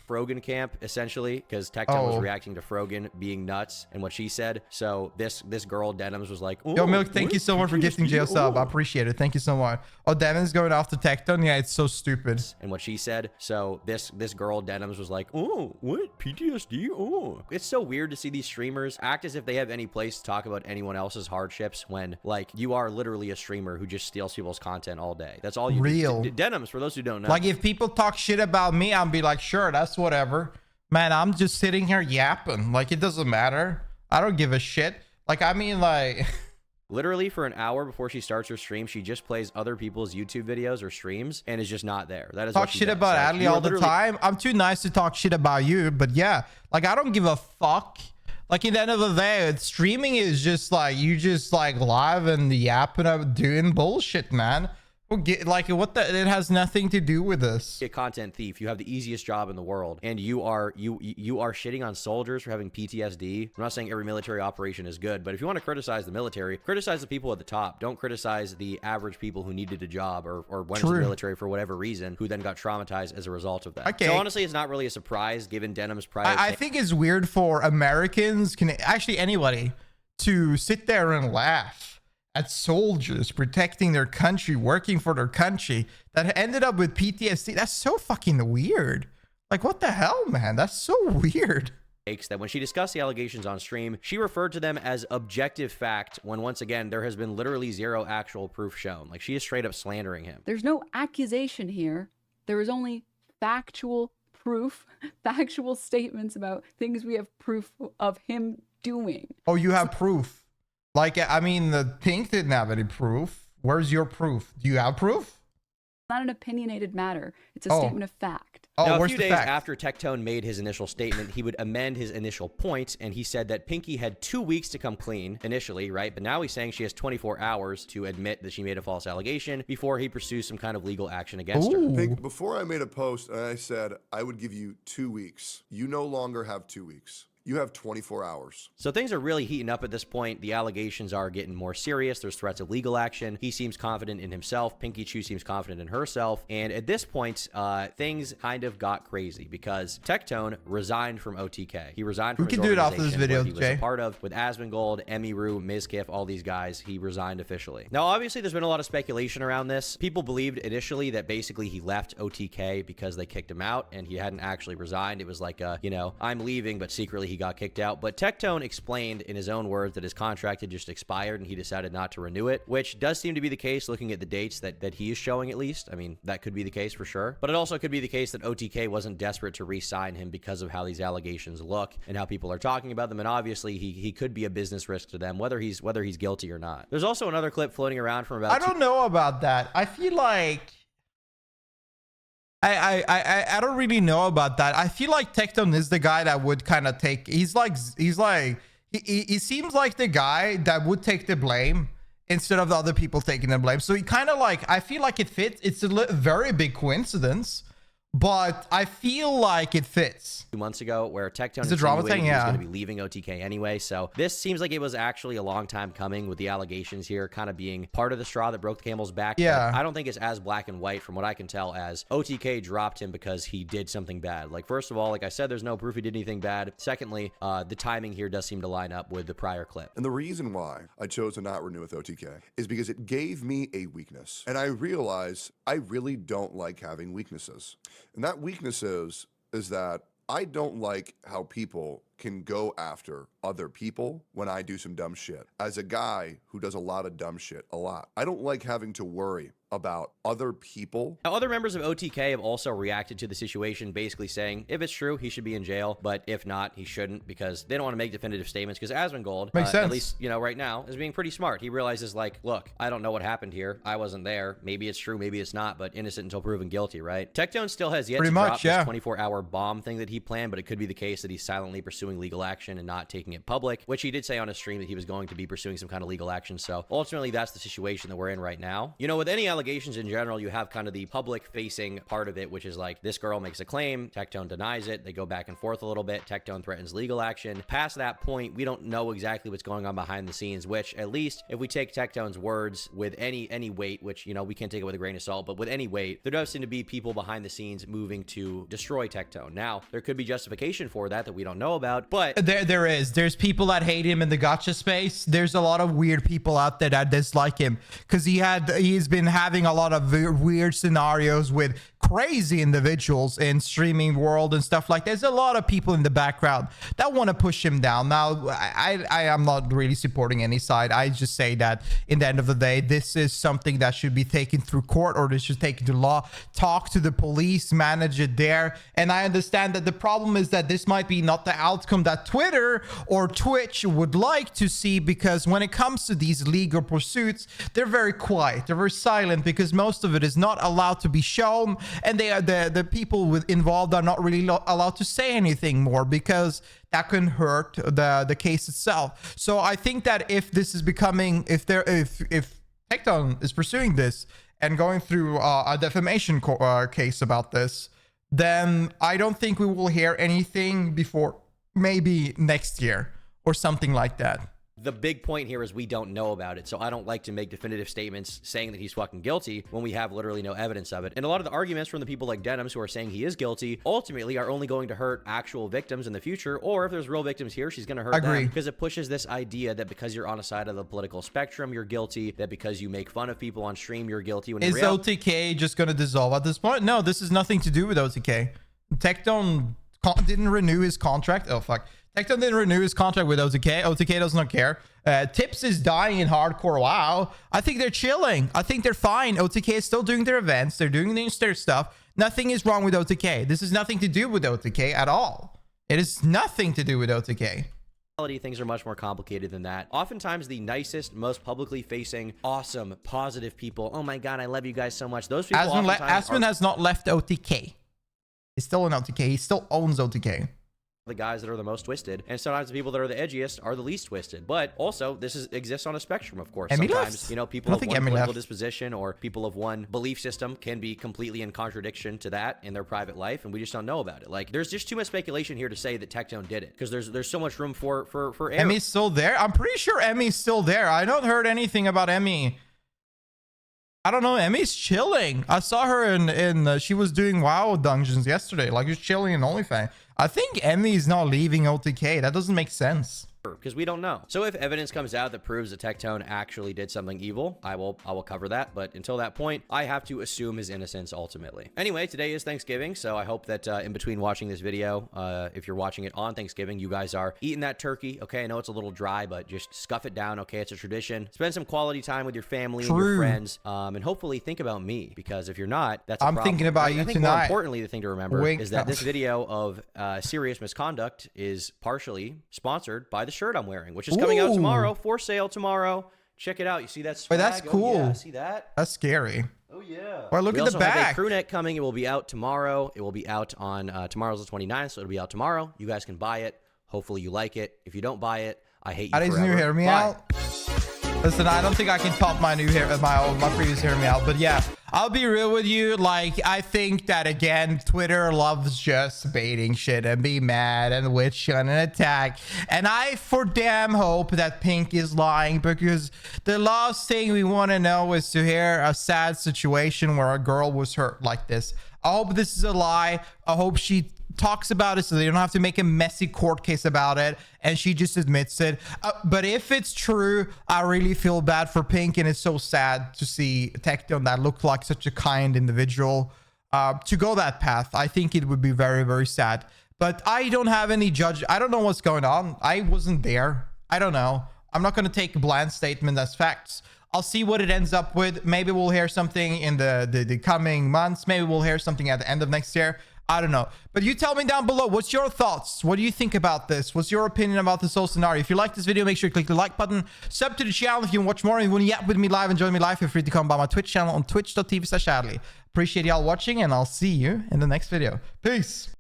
Frogan camp, essentially, because Tectone was reacting to Frogan being nuts and what she said. So this girl, Denims, was like, yo, Milk, thank you so much for gifting Jail sub. I appreciate it. Thank you so much. Oh, Denims going off to Tectone? Yeah, it's so stupid. And what she said. So this girl, Denims, was like, oh, what? PTSD? Oh. It's so weird to see these streamers act as if they have any place to talk about anyone else's hardships when, like, you are literally a streamer who just steals people's content all day. That's all you do. Denims, for those who don't know. Like, if people talk shit about me, I'll be like, sure, that's whatever. Man, I'm just sitting here yapping. Like, it doesn't matter. I don't give a shit. Like, I mean, like... Literally for an hour before she starts her stream, she just plays other people's YouTube videos or streams and is just not there. That is talk shit about Adley all the time. I'm too nice to talk shit about you, but yeah, like, I don't give a fuck. Like, at the end of the day, streaming is just like, you just like live and yapping up doing bullshit, man. Like, what the, it has nothing to do with this. A content thief. You have the easiest job in the world, and you are shitting on soldiers for having PTSD. I'm not saying every military operation is good, but if you want to criticize the military, criticize the people at the top. Don't criticize the average people who needed a job or went into the military for whatever reason, who then got traumatized as a result of that. Okay. So honestly, it's not really a surprise given Denim's prior. I think it's weird for Americans, actually anybody, to sit there and laugh at soldiers protecting their country, working for their country, that ended up with PTSD. That's so fucking weird. Like, what the hell, man? That's so weird. That when she discussed the allegations on stream, she referred to them as objective fact when, once again, there has been literally zero actual proof shown. Like, she is straight up slandering him. There's no accusation here. There is only factual proof, factual statements about things we have proof of him doing. Oh, you have proof? Like, I mean, the Pink didn't have any proof. Where's your proof? Do you have proof? It's not an opinionated matter. It's a statement of fact. Now, a few days after Tectone made his initial statement, he would amend his initial point, and he said that Pinky had 2 weeks to come clean initially, right? But now he's saying she has 24 hours to admit that she made a false allegation before he pursues some kind of legal action against her. Pink, before I made a post, I said I would give you 2 weeks. You no longer have 2 weeks. You have 24 hours. So things are really heating up at this point. The allegations are getting more serious. There's threats of legal action. He seems confident in himself. Pinky Chew seems confident in herself. And at this point, things kind of got crazy because Tectone resigned from OTK. He resigned from We can do it after this video, he was a part of with Asmongold, Emiru, Mizkif, all these guys. He resigned officially. Now, obviously, there's been a lot of speculation around this. People believed initially that basically he left OTK because they kicked him out and he hadn't actually resigned. It was like, you know, I'm leaving, but secretly he got kicked out. But Tectone explained in his own words that his contract had just expired and he decided not to renew it, which does seem to be the case looking at the dates that he is showing, at least. I mean, that could be the case for sure. But it also could be the case that OTK wasn't desperate to re-sign him because of how these allegations look and how people are talking about them. And obviously, he could be a business risk to them, whether he's guilty or not. There's also another clip floating around from about... I don't know about that. I feel like... I don't really know about that. I feel like Tectone is the guy that would kind of take... He seems like the guy that would take the blame instead of the other people taking the blame. So he kind of like... I feel like it fits. It's a very big coincidence, but I feel like it fits. 2 months ago, where Tectone It's a drama thing, he was yeah. going to be leaving OTK anyway. So this seems like it was actually a long time coming, with the allegations here kind of being part of the straw that broke the camel's back. Yeah. But I don't think it's as black and white from what I can tell as OTK dropped him because he did something bad. Like, first of all, like I said, there's no proof he did anything bad. Secondly, the timing here does seem to line up with the prior clip. And the reason why I chose to not renew with OTK is because it gave me a weakness. And I realized I really don't like having weaknesses. And that weakness is that I don't like how people can go after other people when I do some dumb shit. As a guy who does a lot of dumb shit, a lot, I don't like having to worry about other people. Now, other members of OTK have also reacted to the situation, basically saying if it's true, he should be in jail, but if not, he shouldn't, because they don't want to make definitive statements. Because Asmongold, Makes sense. at least, you know, right now, is being pretty smart. He realizes, like, look, I don't know what happened here. I wasn't there. Maybe it's true, maybe it's not, but innocent until proven guilty, right? Tectone still has yet to drop this 24-hour bomb thing that he planned, but it could be the case that he's silently pursuing legal action and not taking it public, which he did say on his stream that he was going to be pursuing some kind of legal action. So ultimately, that's the situation that we're in right now. You know, with any allegations in general, you have kind of the public facing part of it, which is like, this girl makes a claim, Tectone denies it, they go back and forth a little bit, Tectone threatens legal action. Past that point, we don't know exactly what's going on behind the scenes, which, at least if we take Tectone's words with any weight, which, you know, we can't take it with a grain of salt, but with any weight, there does seem to be people behind the scenes moving to destroy Tectone. Now, there could be justification for that we don't know about, but there's people that hate him in the gotcha space. There's a lot of weird people out there that dislike him because he's been having a lot of weird scenarios with crazy individuals in streaming world and stuff like that. There's a lot of people in the background that want to push him down. Now, I am not really supporting any side. I just say that in the end of the day, this is something that should be taken through court, or this should take to law. Talk to the police, manage it there. And I understand that the problem is that this might be not the outcome that Twitter or Twitch would like to see, because when it comes to these legal pursuits, they're very quiet, they're very silent, because most of it is not allowed to be shown, and they are the people involved are not really allowed to say anything more, because that can hurt the case itself. So I think that if this is becoming, if Tectone is pursuing this and going through a defamation case about this, then I don't think we will hear anything before maybe next year or something like that. The big point here is we don't know about it, so I don't like to make definitive statements saying that he's fucking guilty when we have literally no evidence of it. And a lot of the arguments from the people like Denims who are saying he is guilty ultimately are only going to hurt actual victims in the future, or if there's real victims here, she's going to hurt them, because it pushes this idea that because you're on a side of the political spectrum, you're guilty, that because you make fun of people on stream, you're guilty. When is OTK just going to dissolve at this point? No, this has nothing to do with OTK. Tectone didn't renew his contract. Oh, fuck. Tectone didn't renew his contract with OTK. OTK does not care. Tips is dying in hardcore WoW. I think they're chilling. I think they're fine. OTK is still doing their events. They're doing their stuff. Nothing is wrong with OTK. This has nothing to do with OTK at all. It is nothing to do with OTK. Things are much more complicated than that. Oftentimes, the nicest, most publicly facing, awesome, positive people, oh my god, I love you guys so much, those people Asmon has not left OTK. He's still in OTK. He still owns OTK. the guys that are the most twisted, and sometimes the people that are the edgiest are the least twisted. But also, exists on a spectrum, of course. Emmy Sometimes, left? you know, I people don't of think one Emmy political left. disposition or people of one belief system can be completely in contradiction to that in their private life, and we just don't know about it. Like, there's just too much speculation here to say that Tectone did it, because there's so much room for error. Emmy's still there? I'm pretty sure Emmy's still there. I don't heard anything about Emmy. I don't know. Emmy's chilling. I saw her in she was doing WoW dungeons yesterday. Like, she's chilling in OnlyFans. I think Emmy's not leaving OTK. That doesn't make sense. Because we don't know. So if evidence comes out that proves that Tectone actually did something evil, I will cover that. But until that point, I have to assume his innocence ultimately. Anyway, today is Thanksgiving, so I hope that in between watching this video, if you're watching it on Thanksgiving, you guys are eating that turkey. Okay, I know it's a little dry, but just scuff it down. Okay, it's a tradition. Spend some quality time with your family and your friends, and hopefully think about me, because if you're not, that's a problem. I'm thinking about you I think tonight. More importantly, the thing to remember Wink. is that this video of serious misconduct is partially sponsored by the shirt I'm wearing, which is coming out tomorrow, for sale tomorrow. Check it out. You see that swag? Wait, that's cool. Oh, yeah. See that? That's scary. Oh yeah. Well, look we at also the have back. a crew neck coming. It will be out tomorrow. It will be out on tomorrow's the 29th, so it'll be out tomorrow. You guys can buy it. Hopefully you like it. If you don't buy it, I hate you How does forever. new hear me Bye. out? Listen, I don't think I can top my new hair, my previous hear me out. But yeah, I'll be real with you. Like, I think that again, Twitter loves just baiting shit and be mad and witch hunt and attack. And I for damn hope that Pink is lying, because the last thing we want to know is to hear a sad situation where a girl was hurt like this. I hope this is a lie. I hope she talks about it so they don't have to make a messy court case about it, and she just admits it. But if it's true, I really feel bad for Pink, and it's so sad to see Tectone, that looked like such a kind individual, to go that path. I think it would be very, very sad. But I don't have any judge. I don't know what's going on. I wasn't there. I don't know. I'm not going to take a bland statement as facts. I'll see what it ends up with. Maybe we'll hear something in the coming months. Maybe we'll hear something at the end of next year. I don't know. But you tell me down below, what's your thoughts? What do you think about this? What's your opinion about this whole scenario? If you like this video, make sure you click the like button. Sub to the channel if you want to watch more. If you want to yap with me live and join me live, feel free to come by my Twitch channel on twitch.tv/Adley. Appreciate y'all watching, and I'll see you in the next video. Peace.